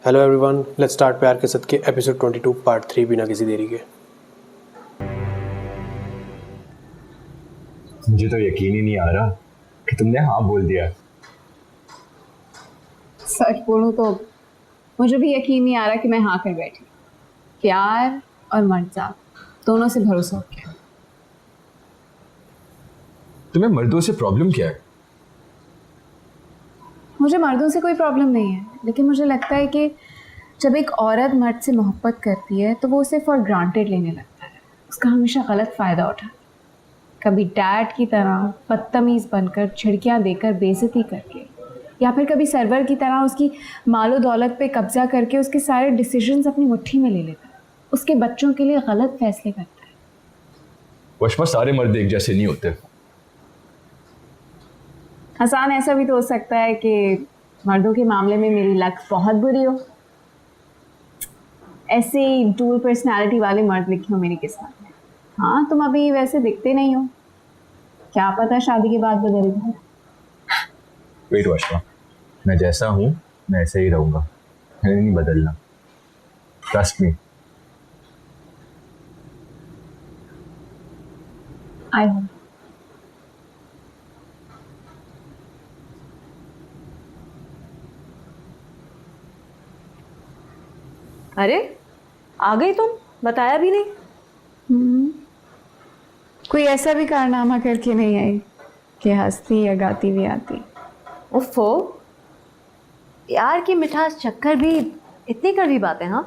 Hello everyone, let's start प्यार के सद के एपिसोड 22 पार्ट 3 बिना किसी देरी के। मुझे तो यकीन ही नहीं आ रहा कि तुमने हाँ बोल दिया। सच बोलूं तो मुझे भी यकीन नहीं आ रहा कि मैं हाँ कर बैठी। प्यार और मर्द दोनों से भरोसा हो गया। तुम्हें मर्दों से प्रॉब्लम क्या है? मुझे मर्दों से कोई प्रॉब्लम नहीं है, लेकिन मुझे लगता है कि जब एक औरत मर्द से मोहब्बत करती है तो वो उसे फॉर ग्रांटेड लेने लगता है, उसका हमेशा गलत फ़ायदा उठाता है। कभी डैड की तरह बदतमीज़ बनकर, झिड़कियाँ देकर, बेइज्जती करके, या फिर कभी सर्वर की तरह उसकी मालो दौलत पे कब्जा करके उसके सारे डिसीजंस अपनी मुट्ठी में ले लेता है, उसके बच्चों के लिए गलत फैसले करता है। वशमा, सारे मर्द एक जैसे नहीं होते। हसान, ऐसा भी तो हो सकता है कि मर्दों के मामले में मेरी लक बहुत बुरी हो। ऐसे ही डुअल पर्सनालिटी वाले मर्द लिखे हो मेरी किस्मत में। हाँ, तुम अभी वैसे दिखते नहीं हो, क्या पता शादी के बाद बदल जाए। वेट वशमा, मैं जैसा हूँ मैं ऐसे ही रहूँगा, मैंने नहीं बदलना। Trust me. I hope. अरे आ गई तुम, बताया भी नहीं। कोई ऐसा भी कारनामा करके नहीं आई कि हंसती या गाती भी आती। उफ़ो, प्यार की मिठास चक्कर भी इतनी कड़वी बातें। हाँ,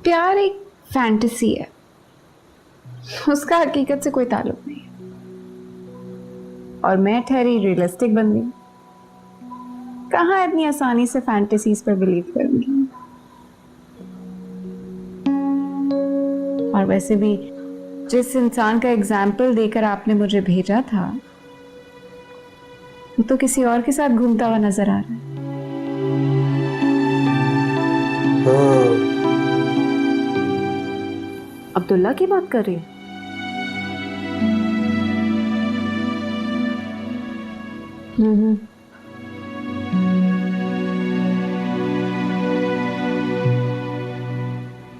प्यार एक फैंटेसी है, उसका हकीकत से कोई ताल्लुक नहीं है। और मैं ठहरी रियलिस्टिक बंदी, कहाँ इतनी आसानी से फैंटेसीज पर बिलीव करूंगी। और वैसे भी जिस इंसान का एग्जाम्पल देकर आपने मुझे भेजा था वो तो किसी और के साथ घूमता हुआ नजर आ रहा है। अब्दुल्ला की बात कर रही है।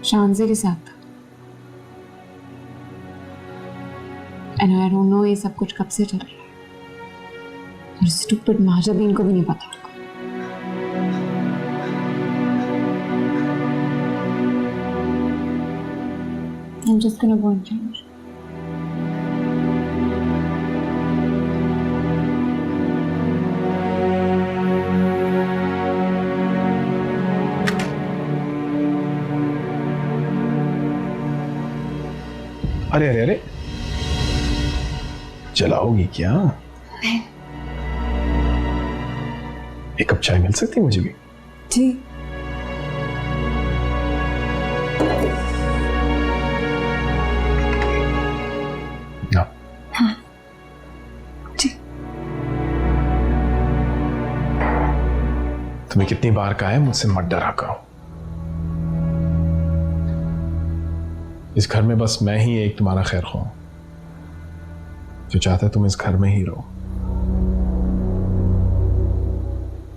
शानजे के साथ। एंड आई डोंट नो ये सब कुछ कब से चल रहा है, और स्टूपिड महाजबीन को भी नहीं पता। I'm just gonna go and change. अरे अरे अरे, जलाओगी क्या? एक कप चाय मिल सकती है मुझे भी? जी। ना। हाँ जी। तुम्हें कितनी बार कहा है मुझसे मत डरा करो। इस घर में बस मैं ही एक तुम्हारा खैर ख्वाह जो चाहता है तुम इस घर में ही रहो,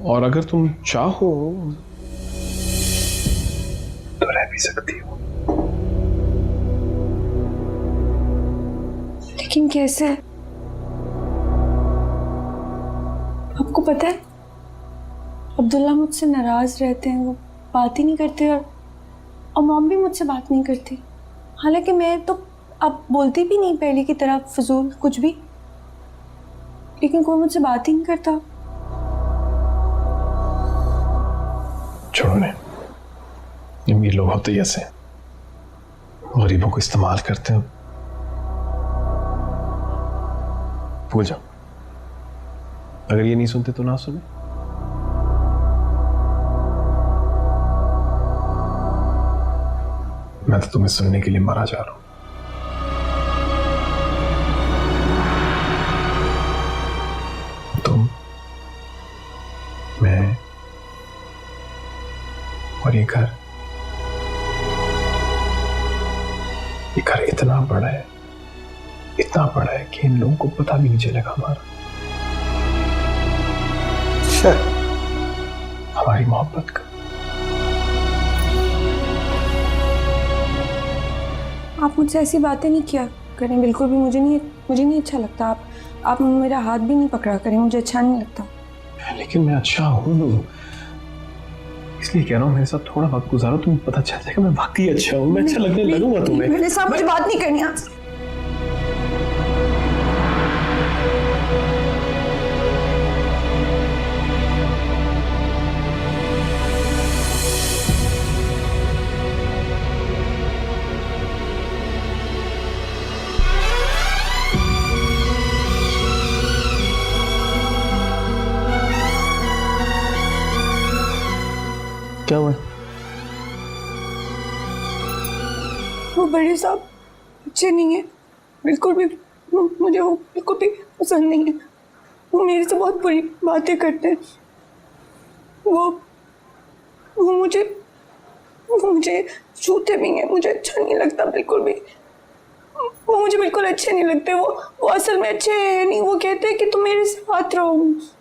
और अगर तुम चाहो तो रह भी सकती हो। लेकिन कैसे? आपको पता है अब्दुल्ला मुझसे नाराज रहते हैं, वो बात ही नहीं करते, और मॉम भी मुझसे बात नहीं करती। हालांकि मैं तो अब बोलती भी नहीं पहले की तरह फजूल कुछ भी, लेकिन कोई मुझसे बात ही नहीं करता। छोड़ो ने, अमीर लोग होते ही ऐसे गरीबों को इस्तेमाल करते हैं। भूल जाओ, अगर ये नहीं सुनते तो ना सुने। मैं तो तुम्हें सुनने के लिए मरा जा रहा हूं। तुम, मैं और ये घर इतना बड़ा है, इतना बड़ा है कि इन लोगों को पता भी नहीं चलेगा हमारा। हमारी मोहब्बत का। आप मुझसे ऐसी बातें नहीं किया करें, बिल्कुल भी। मुझे नहीं अच्छा लगता। आप मेरा हाथ भी नहीं पकड़ा करें, मुझे अच्छा नहीं लगता। लेकिन मैं अच्छा हूँ, इसलिए कह रहा हूँ मेरे साथ थोड़ा वक्त गुजारो, तुम्हें पता चल जाएगा मैं वाकई अच्छा हूँ। मैं अच्छा लगने लगूंगा तुम्हें। मेरे साथ मुझे बात नहीं करनी आज। क्या हुआ? वो बड़े साहब अच्छे नहीं है, बिल्कुल भी। मुझे वो बिल्कुल भी पसंद नहीं है। वो मेरे से बहुत बुरी बातें करते हैं। वो मुझे छूते भी हैं। मुझे अच्छा नहीं लगता बिल्कुल भी। वो मुझे बिल्कुल अच्छे नहीं लगते। वो असल में अच्छे हैं नहीं। वो कहते हैं कि तुम मेरे साथ रहो।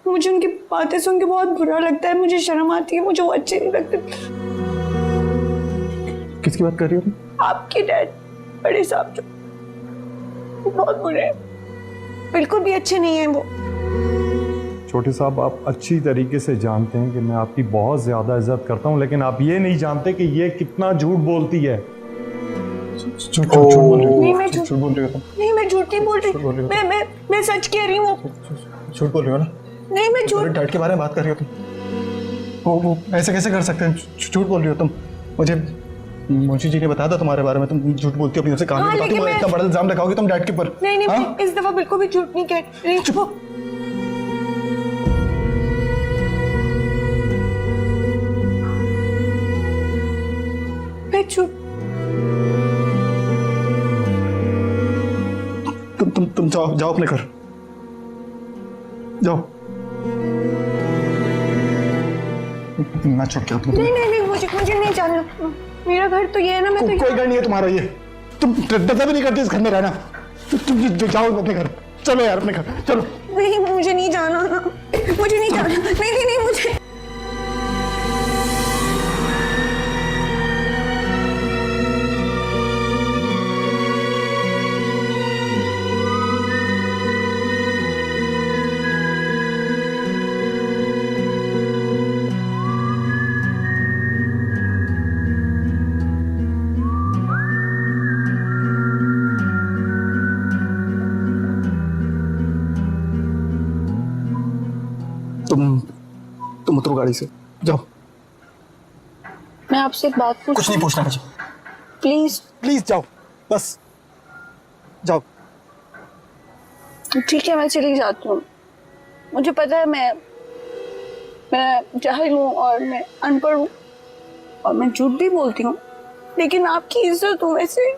मुझे उनकी बातें सुन के बहुत बुरा लगता है। मुझे शर्म आती है। मुझे वो अच्छे नहीं लगते। किसकी बात कर रही हो तुम? आपके डैड, बड़े साहब, जो बहुत बुरे हैं, बिल्कुल भी अच्छे नहीं हैं वो। छोटे साहब, आप अच्छी तरीके से जानते हैं कि मैं आपकी बहुत ज़्यादा इज्जत करता हूं, लेकिन आप ये नहीं जानते कि ये कितना झूठ बोलती है। झूठ बोल रही हो? नहीं, मैं झूठ बोल रही हो तुम? नहीं, मैं झूठ नहीं बोल रही। मैं सच कह रही हूँ। झूठ बोल रही हो ना? नहीं, मैं झूठ। डैड के बारे में बात कर रही हो तुम? वो ऐसे कैसे कर सकते हैं? झूठ बोल रही हो तुम। मुझे जी ने बताया था तुम्हारे बारे में, तुम झूठ बोलती हो, अपनी उनसे कहानी बताती हो, इतना बड़ा इल्जाम लगाओगे तुम डैड के ऊपर। नहीं, इस दफा बिल्कुल भी झूठ नहीं कह रही। मैं झूठ। तुम जाओ अपने घर जाओ। मैं छोड़ के अपने। नहीं, मुझे नहीं जाना। मेरा घर तो ये है ना। मैं तो कोई घर नहीं है तुम्हारा ये। तुम डरता भी नहीं करती इस घर में रहना। तुम जाओ अपने घर। चलो यार अपने घर चलो। नहीं, मुझे नहीं जाना। मुझे नहीं जाना। नहीं, मुझे। तुम उतरो गाड़ी से, जाओ। मैं आपसे एक बात पूछूं? कुछ नहीं पूछना मुझे। प्लीज जाओ, बस जाओ। ठीक है, मैं चली जाती हूँ। मुझे पता है मैं जाहिल हूँ और मैं अनपढ़ हूँ और मैं झूठ भी बोलती हूँ, लेकिन आपकी इज्जत हो वैसे,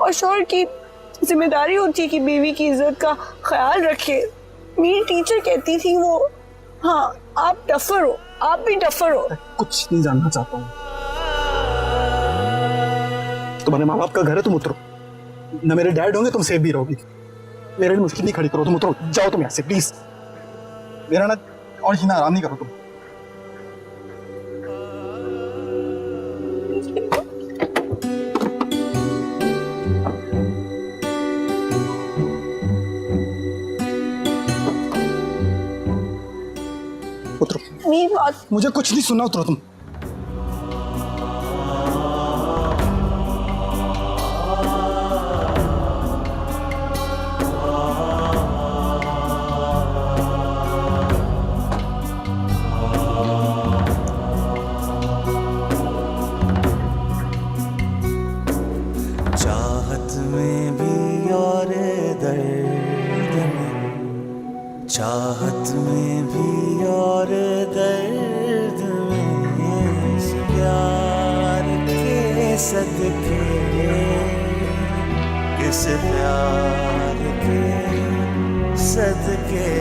और शौहर की जिम्मेदारी होती है कि बीवी की इज्जत का ख्याल रखे। मेरी टीचर कहती थी वो, हाँ आप डफर हो, आप भी डफर हो। कुछ नहीं जानना चाहता हूँ। तुम्हारे माँ बाप का घर है, तुम उतरो। न मेरे डैड होंगे, तुम सेफ भी रहोगी। मेरे लिए मुश्किल नहीं खड़ी करो, तुम उतरो, जाओ तुम यहाँ से प्लीज। मेरा ना और जीना आराम नहीं करो तुम। उतरो। मेरी बात। मुझे कुछ नहीं सुनना, उतरो तुम। चाहत में भी और दर्द में, चाहत में भी और दर्द में, इस प्यार के सदके, इस प्यार के सदके।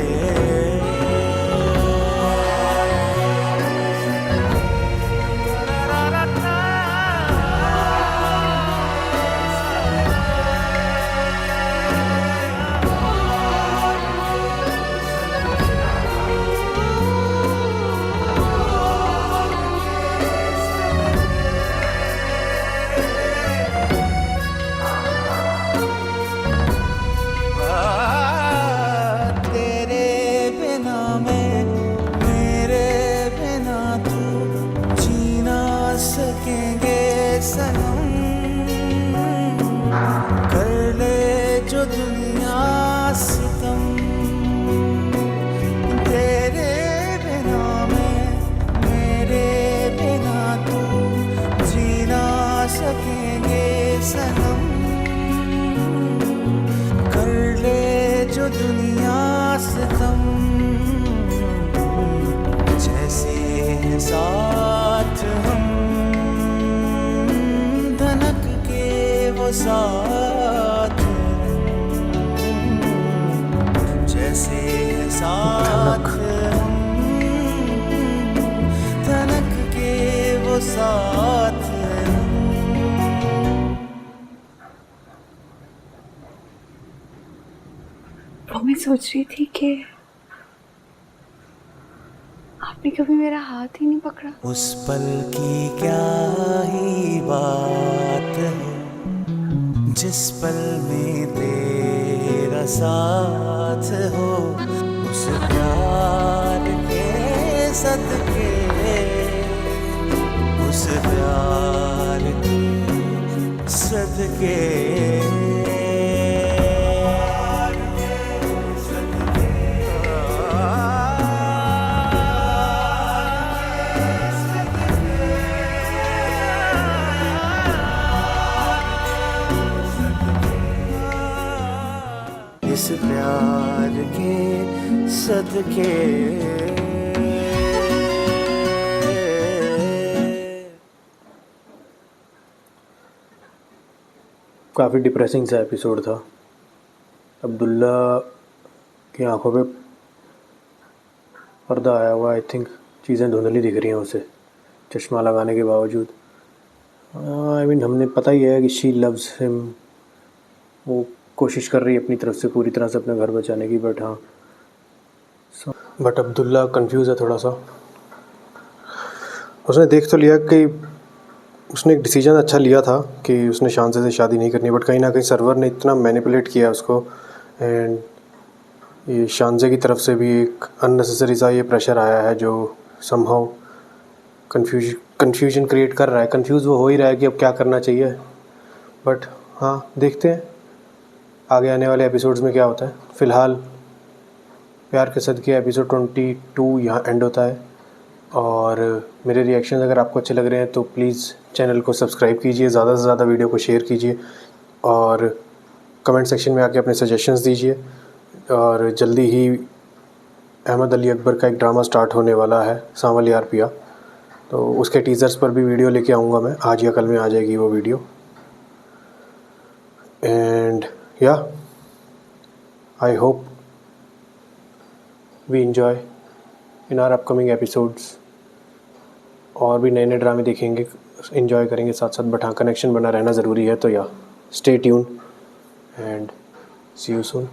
हैं साथ हम, धनक के वो साथ जैसे है साथ हम, धनक के वो साथ वो मैं सोच रही थी कि आपने कभी मेरा हाथ ही नहीं पकड़ा। उस पल की क्या ही बात है, जिस पल में तेरा साथ हो, उस प्यार के सदके, उस प्यार के सदके। इस प्यार के सदके। काफ़ी डिप्रेसिंग सा एपिसोड था। अब्दुल्ला की आंखों पे पर्दा आया हुआ, आई थिंक चीज़ें धुंधली दिख रही हैं उसे चश्मा लगाने के बावजूद। आई मीन हमने पता ही है कि शी लव्स हिम, वो कोशिश कर रही है अपनी तरफ से पूरी तरह से अपना घर बचाने की, बट हाँ बट अब्दुल्ला कंफ्यूज है थोड़ा सा। उसने देख तो लिया कि उसने एक डिसीजन अच्छा लिया था कि उसने शांसे से शादी नहीं करनी, बट कहीं ना कहीं सर्वर ने इतना मैनिपुलेट किया उसको, एंड ये शांसे की तरफ से भी एक अननेसेसरी सा ये प्रेशर आया है जो समहाउ कन्फ्यूजन क्रिएट कर रहा है। कंफ्यूज वो हो ही रहा है कि अब क्या करना चाहिए, बट हाँ देखते हैं आगे आने वाले एपिसोड्स में क्या होता है। फ़िलहाल प्यार के सदके एपिसोड 22 यहाँ एंड होता है, और मेरे रिएक्शन अगर आपको अच्छे लग रहे हैं तो प्लीज़ चैनल को सब्सक्राइब कीजिए, ज़्यादा से ज़्यादा वीडियो को शेयर कीजिए, और कमेंट सेक्शन में आके अपने सजेशंस दीजिए। और जल्दी ही अहमद अली अकबर का एक ड्रामा स्टार्ट होने वाला है, सांवलियार पिया, तो उसके टीज़र्स पर भी वीडियो लेके आऊँगा मैं, आज या कल में आ जाएगी वो video. And yeah I hope we enjoy in our upcoming episodes. और भी नए नए ड्रामे देखेंगे, एंजॉय करेंगे साथ साथ, बट हाँ कनेक्शन बना रहना ज़रूरी है। तो yeah stay tune and see you soon.